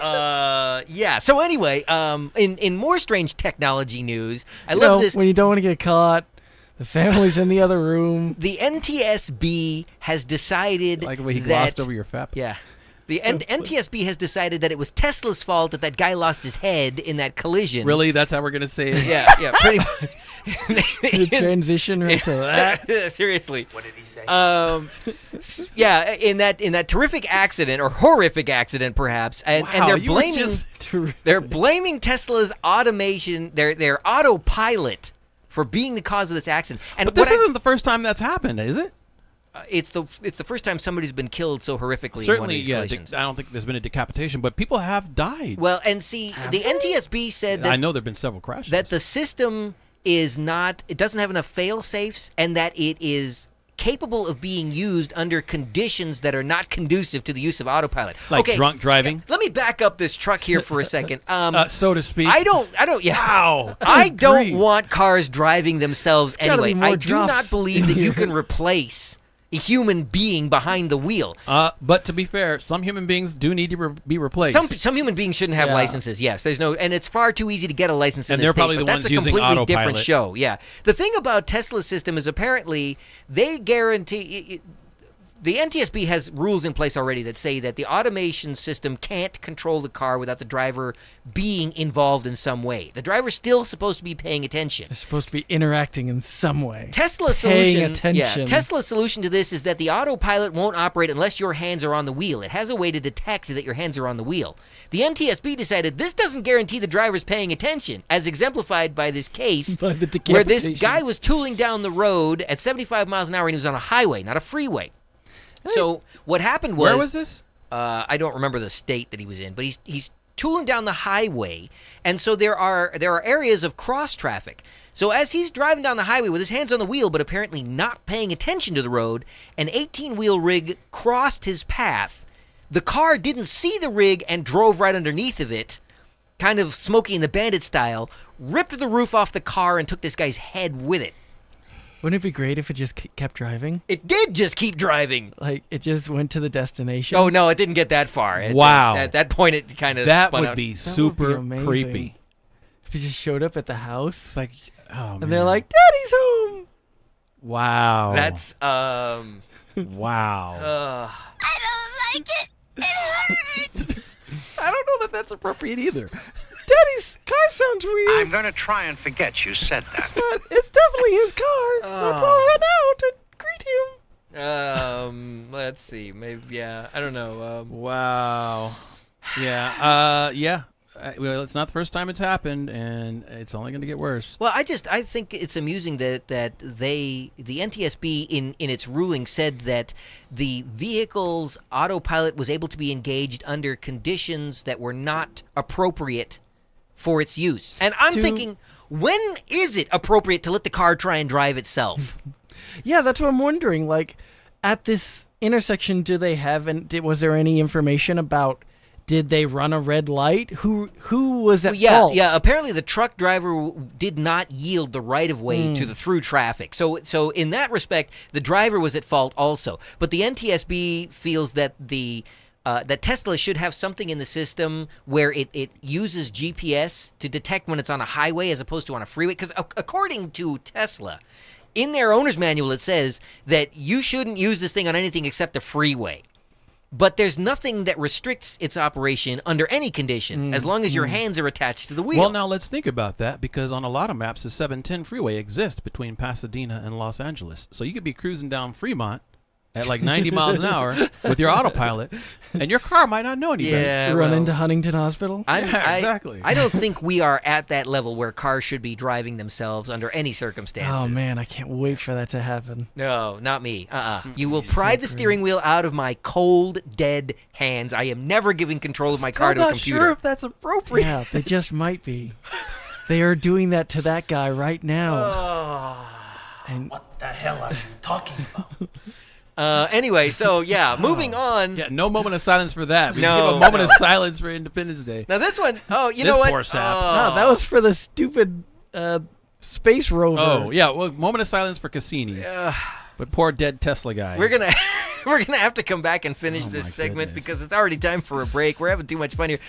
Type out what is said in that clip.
Yeah. So anyway, in more strange technology news, I love this. When you don't want to get caught, the family's in the other room. The NTSB has decided like the way he that, glossed over your FAP. Yeah. The NTSB has decided that it was Tesla's fault that guy lost his head in that collision. Really? That's how we're going to say it? Yeah, pretty much. The transition right to that. Seriously. What did he say? Yeah, in that terrific accident, or horrific accident perhaps, and they're blaming Tesla's automation, their autopilot, for being the cause of this accident. And but this isn't the first time that's happened, is it? It's the first time somebody's been killed so horrifically. Certainly, in one of these collisions. I don't think there's been a decapitation, but people have died. Well, and see, the NTSB said that I know there've been several crashes. That the system is not, it doesn't have enough fail-safes, and that it is capable of being used under conditions that are not conducive to the use of autopilot. Like drunk driving? Let me back up this truck here for a second. So to speak. I don't, yeah. Wow. I don't want cars driving themselves anyway. I do drops not believe that you can replace a human being behind the wheel. But to be fair, some human beings do need to be replaced. Some human beings shouldn't have licenses. Yes, there's no, and it's far too easy to get a license in this state. Probably the but that's ones a using completely autopilot. different show. Yeah, the thing about Tesla's system is apparently they guarantee. The NTSB has rules in place already that say that the automation system can't control the car without the driver being involved in some way. The driver's still supposed to be paying attention. They're supposed to be interacting in some way. Tesla's solution to this is that the autopilot won't operate unless your hands are on the wheel. It has a way to detect that your hands are on the wheel. The NTSB decided this doesn't guarantee the driver's paying attention, as exemplified by this case where this guy was tooling down the road at 75 miles an hour and he was on a highway, not a freeway. So what happened was... Where was this? I don't remember the state that he was in, but he's tooling down the highway, and so there are areas of cross traffic. So as he's driving down the highway with his hands on the wheel, but apparently not paying attention to the road, an 18-wheel rig crossed his path. The car didn't see the rig and drove right underneath of it, kind of Smokey and the Bandit style, ripped the roof off the car and took this guy's head with it. Wouldn't it be great if it just kept driving? It did just keep driving. Like, it just went to the destination? Oh, no, it didn't get that far. Wow. At that point, it kind of That spun would out. be super creepy. If it just showed up at the house. It's like, oh, man. And they're like, Daddy's home. Wow. That's, wow. I don't like it. It hurts. I don't know that that's appropriate either. Daddy's car sounds weird. I'm going to try and forget you said that. But it's definitely his car. Let's all run out and greet him. Let's see. Maybe, yeah. I don't know. Wow. Yeah. Yeah. Well, it's not the first time it's happened, and it's only going to get worse. Well, I think it's amusing that the NTSB in its ruling said that the vehicle's autopilot was able to be engaged under conditions that were not appropriate for its use. And I'm thinking, when is it appropriate to let the car try and drive itself? Yeah, that's what I'm wondering. Like, at this intersection, do they have, was there any information about, did they run a red light? Who was at fault? Yeah, apparently the truck driver did not yield the right-of-way to the through traffic. So in that respect, the driver was at fault also. But the NTSB feels that that Tesla should have something in the system where it uses GPS to detect when it's on a highway as opposed to on a freeway. Because according to Tesla, in their owner's manual, it says that you shouldn't use this thing on anything except a freeway. But there's nothing that restricts its operation under any condition, as long as your hands are attached to the wheel. Well, now let's think about that, because on a lot of maps, the 710 freeway exists between Pasadena and Los Angeles. So you could be cruising down Fremont at like 90 miles an hour with your autopilot, and your car might not know any better. Run into Huntington Hospital? Exactly. I don't think we are at that level where cars should be driving themselves under any circumstances. Oh, man, I can't wait for that to happen. No, not me. You will pry the steering wheel out of my cold, dead hands. I am never giving control of my car to a computer. I'm not sure if that's appropriate. Yeah, they just might be. They are doing that to that guy right now. And what the hell are you talking about? Anyway, so yeah, moving on. Yeah, no moment of silence for that. We No, give a moment of silence for Independence Day. Now this one, you know what? Poor sap. no, that was for the stupid space rover. Oh, yeah, well, moment of silence for Cassini. But poor dead Tesla guy. We're gonna have to come back and finish this segment because it's already time for a break. We're having too much fun here.